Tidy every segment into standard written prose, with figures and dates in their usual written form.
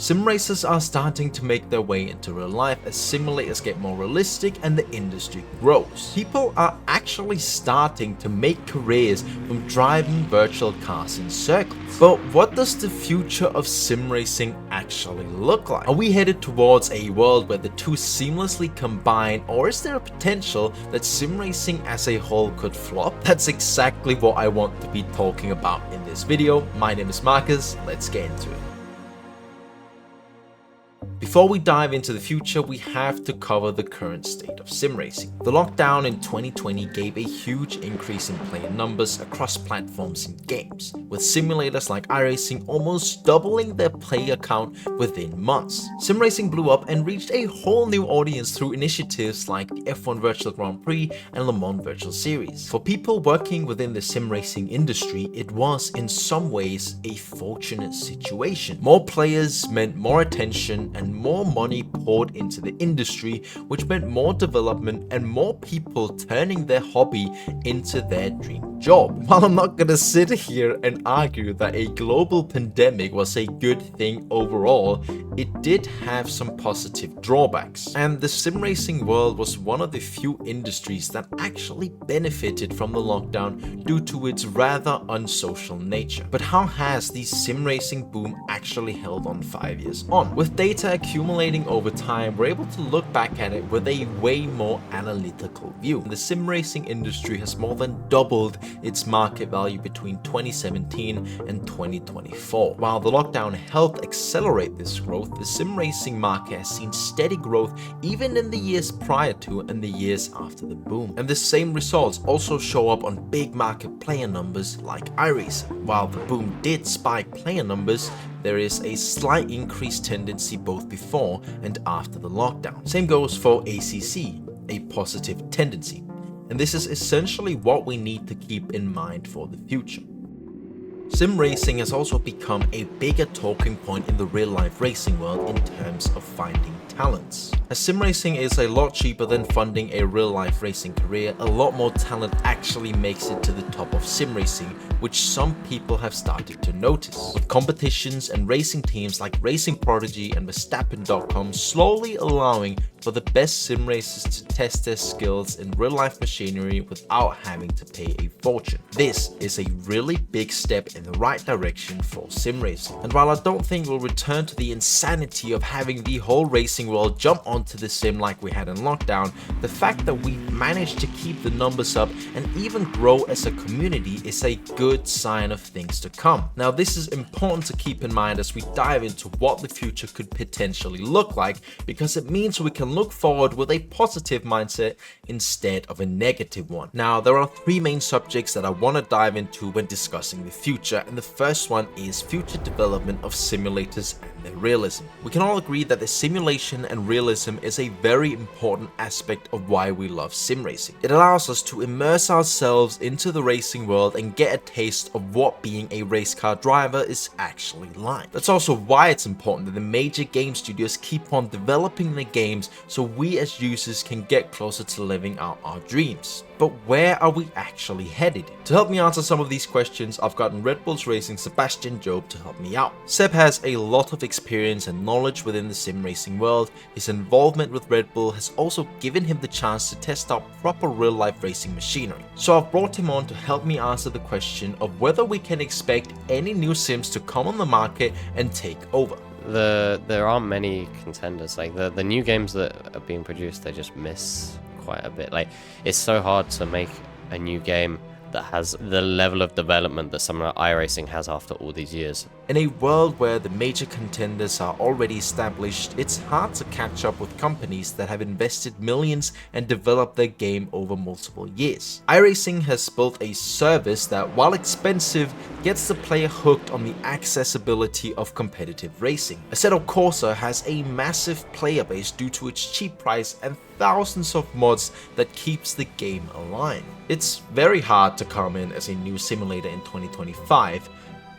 Sim racers are starting to make their way into real life as simulators get more realistic and the industry grows. People are actually starting to make careers from driving virtual cars in circles. But what does the future of sim racing actually look like? Are we headed towards a world where the two seamlessly combine, or is there a potential that sim racing as a whole could flop? That's exactly what I want to be talking about in this video. My name is Marcus, let's get into it. Before we dive into the future, we have to cover the current state of sim racing. The lockdown in 2020 gave a huge increase in player numbers across platforms and games, with simulators like iracing almost doubling their player count within months. Sim racing blew up and reached a whole new audience through initiatives like the F1 Virtual Grand Prix and Le Mans Virtual Series. For people working within the sim racing industry, it was in some ways a fortunate situation. More players meant more attention and more money poured into the industry, which meant more development and more people turning their hobby into their dream job. While I'm not gonna sit here and argue that a global pandemic was a good thing overall, it did have some positive drawbacks. And the sim racing world was one of the few industries that actually benefited from the lockdown due to its rather unsocial nature. But how has the sim racing boom actually held on 5 years on? With data accumulating over time, we're able to look back at it with a way more analytical view. The sim racing industry has more than doubled its market value between 2017 and 2024. While the lockdown helped accelerate this growth, the sim racing market has seen steady growth even in the years prior to and the years after the boom. And the same results also show up on big market player numbers like iracing. While the boom did spike player numbers, there is a slight increased tendency both before and after the lockdown. Same goes for ACC, a positive tendency. And this is essentially what we need to keep in mind for the future. Sim racing has also become a bigger talking point in the real-life racing world in terms of finding talents. As sim racing is a lot cheaper than funding a real-life racing career, a lot more talent actually makes it to the top of sim racing, which some people have started to notice. With competitions and racing teams like Racing Prodigy and Verstappen.com slowly allowing for the best sim racers to test their skills in real-life machinery without having to pay a fortune. This is a really big step in the right direction for sim racing. And while I don't think we'll return to the insanity of having the whole racing world jump onto the sim like we had in lockdown, the fact that we managed to keep the numbers up and even grow as a community is a good sign of things to come. Now, this is important to keep in mind as we dive into what the future could potentially look like, because it means we can look forward with a positive mindset instead of a negative one. Now, there are three main subjects that I want to dive into when discussing the future, and the first one is future development of simulators and their realism. We can all agree that the simulation and realism is a very important aspect of why we love sim racing. It allows us to immerse ourselves into the racing world and get a taste of what being a race car driver is actually like. That's also why it's important that the major game studios keep on developing their games so we as users can get closer to living out our dreams. But where are we actually headed? To help me answer some of these questions, I've gotten Red Bull's Racing Sebastian Job to help me out. Seb has a lot of experience and knowledge within the sim racing world. His involvement with Red Bull has also given him the chance to test out proper real-life racing machinery. So I've brought him on to help me answer the question of whether we can expect any new sims to come on the market and take over. There aren't many contenders. Like the new games that are being produced, they just miss quite a bit. Like, it's so hard to make a new game that has the level of development that something like iRacing has after all these years. In a world where the major contenders are already established, it's hard to catch up with companies that have invested millions and developed their game over multiple years. iRacing has built a service that, while expensive, gets the player hooked on the accessibility of competitive racing. Assetto Corsa has a massive player base due to its cheap price and thousands of mods that keeps the game alive. It's very hard to come in as a new simulator in 2025,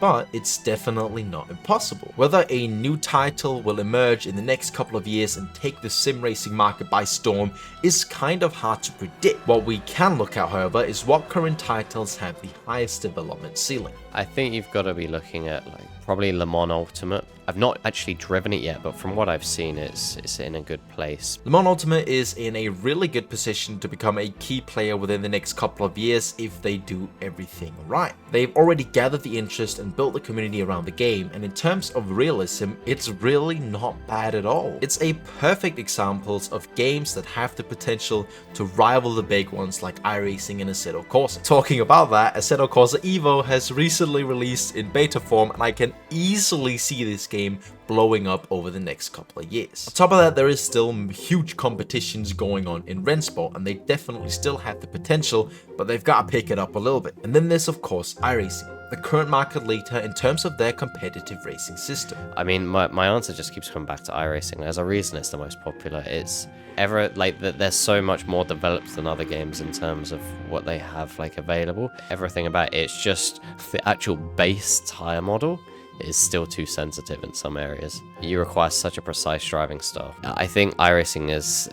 but it's definitely not impossible. Whether a new title will emerge in the next couple of years and take the sim racing market by storm is kind of hard to predict. What we can look at, however, is what current titles have the highest development ceiling. I think you've got to be looking at like probably Le Mans Ultimate. I've not actually driven it yet, but from what I've seen, it's in a good place. Le Mans Ultimate is in a really good position to become a key player within the next couple of years if they do everything right. They've already gathered the interest and built the community around the game, and in terms of realism, it's really not bad at all. It's a perfect example of games that have the potential to rival the big ones like iRacing and Assetto Corsa. Talking about that, Assetto Corsa Evo has recently released in beta form, and I can easily see this game blowing up over the next couple of years. On top of that, there is still huge competitions going on in Rennsport, and they definitely still have the potential, but they've got to pick it up a little bit. And then there's of course iRacing, the current market leader in terms of their competitive racing system. I mean, my answer just keeps coming back to iRacing. There's a reason it's the most popular. It's ever like that. They're so much more developed than other games in terms of what they have like available. Everything about it, it's just the actual base tire model is still too sensitive in some areas. You require such a precise driving style. I think iRacing is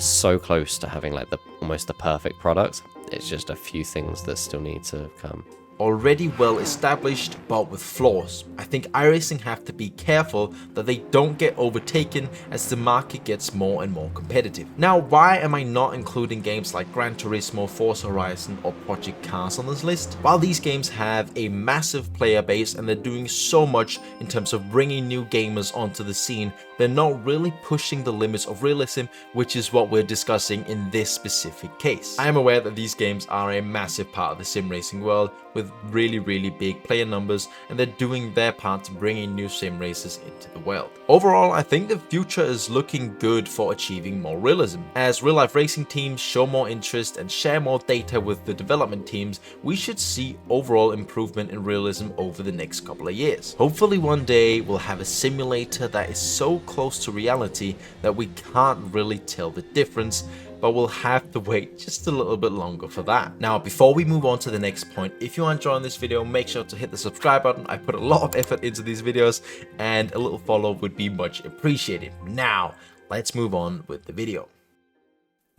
so close to having like almost the perfect product. It's just a few things that still need to come. Already well established, but with flaws. I think iRacing have to be careful that they don't get overtaken as the market gets more and more competitive. Now, why am I not including games like Gran Turismo, Forza Horizon or Project Cars on this list? While these games have a massive player base and they're doing so much in terms of bringing new gamers onto the scene, they're not really pushing the limits of realism, which is what we're discussing in this specific case. I am aware that these games are a massive part of the sim racing world with really big player numbers, and they're doing their part to bring in new sim races into the world. Overall, I think the future is looking good for achieving more realism. As real life racing teams show more interest and share more data with the development teams, we should see overall improvement in realism over the next couple of years. Hopefully one day we'll have a simulator that is so close to reality that we can't really tell the difference, but we'll have to wait just a little bit longer for that. Now, before we move on to the next point, if you are enjoying this video, make sure to hit the subscribe button. I put a lot of effort into these videos, and a little follow would be much appreciated. Now, let's move on with the video.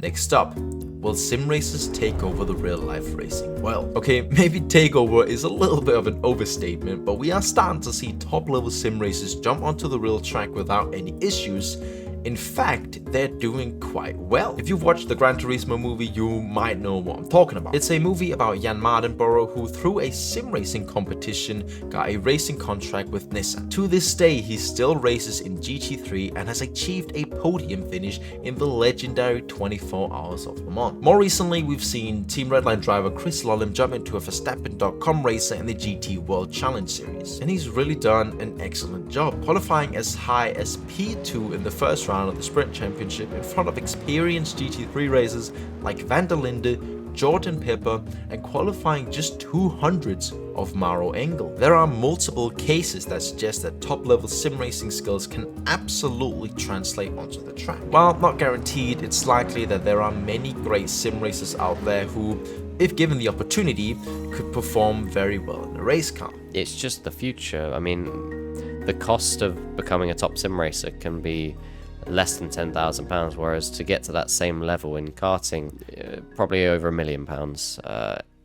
Next up, will sim races take over the real life racing world? Okay, maybe takeover is a little bit of an overstatement, but we are starting to see top level sim races jump onto the real track without any issues. In fact, they're doing quite well. If you've watched the Gran Turismo movie, you might know what I'm talking about. It's a movie about Jan Mardenborough, who through a sim racing competition got a racing contract with Nissan. To this day, he still races in GT3 and has achieved a podium finish in the legendary 24 Hours of Le Mans. More recently, we've seen Team Redline driver Chris Lollim jump into a Verstappen.com racer in the GT World Challenge Series, and he's really done an excellent job, qualifying as high as P2 in the first round of the Sprint Championship in front of experienced GT3 racers like Van der Linde, Jordan Pepper, and qualifying just 200s of Maro Engel. There are multiple cases that suggest that top-level sim racing skills can absolutely translate onto the track. While not guaranteed, it's likely that there are many great sim racers out there who, if given the opportunity, could perform very well in a race car. It's just the future. I mean, the cost of becoming a top sim racer can be less than £10,000, whereas to get to that same level in karting, probably over £1 million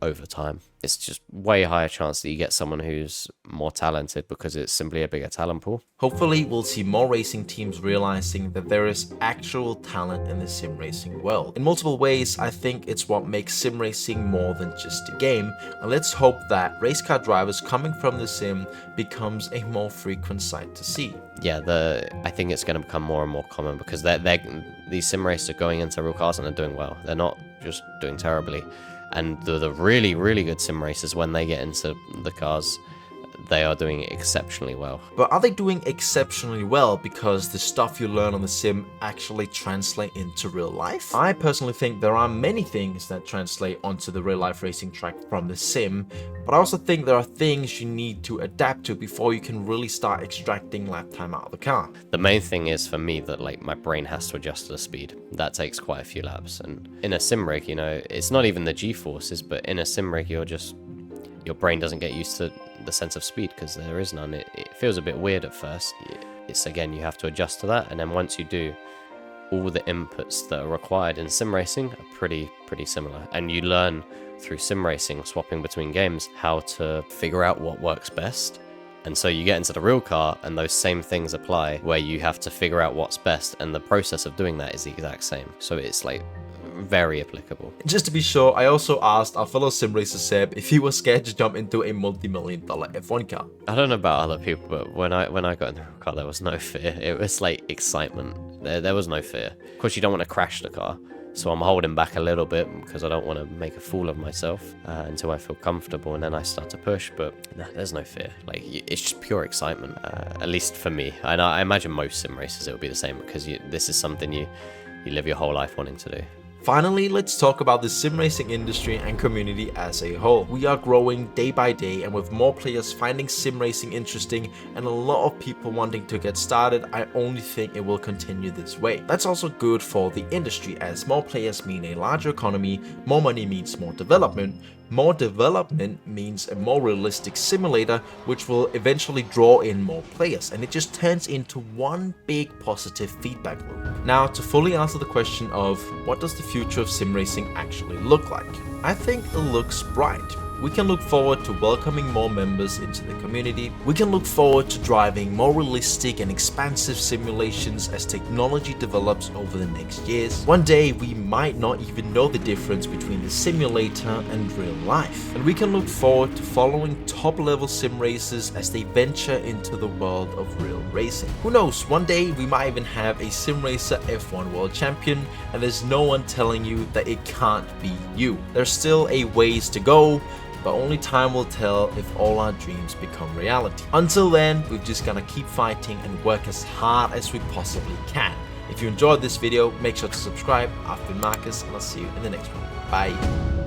over time. It's just way higher chance that you get someone who's more talented because it's simply a bigger talent pool. Hopefully, we'll see more racing teams realizing that there is actual talent in the sim racing world. In multiple ways, I think it's what makes sim racing more than just a game, and let's hope that race car drivers coming from the sim becomes a more frequent sight to see. Yeah, I think it's going to become more and more common because these sim racers are going into real cars and they're doing well. They're not just doing terribly. And the really good sim racers, when they get into the cars, they are doing exceptionally well. But are they doing exceptionally well because the stuff you learn on the sim actually translate into real life? I personally think there are many things that translate onto the real life racing track from the sim, but I also think there are things you need to adapt to before you can really start extracting lap time out of the car. The main thing is for me that like my brain has to adjust to the speed. That takes quite a few laps, and in a sim rig, you know, it's not even the G-forces, but in a sim rig your brain doesn't get used to the sense of speed because there is none. It feels a bit weird at first. It's again, you have to adjust to that, and then once you do, all the inputs that are required in sim racing are pretty similar, and you learn through sim racing, swapping between games, how to figure out what works best And so you get into the real car and those same things apply, where you have to figure out what's best, and the process of doing that is the exact same. So it's like very applicable. Just to be sure, I also asked our fellow sim racer Seb if he was scared to jump into a multi-million-dollar F1 car. I don't know about other people, but when I got in the real car, there was no fear. It was like excitement. There was no fear. Of course, you don't want to crash the car, so I'm holding back a little bit because I don't want to make a fool of myself until I feel comfortable, and then I start to push. But no, there's no fear. Like, it's just pure excitement, at least for me. And I imagine most sim racers it will be the same, because this is something you live your whole life wanting to do. Finally, let's talk about the sim racing industry and community as a whole. We are growing day by day, and with more players finding sim racing interesting and a lot of people wanting to get started, I only think it will continue this way. That's also good for the industry, as more players mean a larger economy, more money means more development. More development means a more realistic simulator, which will eventually draw in more players, and it just turns into one big positive feedback loop. Now, to fully answer the question of what does the future of sim racing actually look like, I think it looks bright. We can look forward to welcoming more members into the community. We can look forward to driving more realistic and expansive simulations as technology develops over the next years. One day we might not even know the difference between the simulator and real life. And we can look forward to following top level sim racers as they venture into the world of real racing. Who knows, one day we might even have a sim racer F1 world champion, and there's no one telling you that it can't be you. There's still a ways to go, but only time will tell if all our dreams become reality. Until then, we've just gotta keep fighting and work as hard as we possibly can. If you enjoyed this video, make sure to subscribe. I've been Marcus, and I'll see you in the next one. Bye.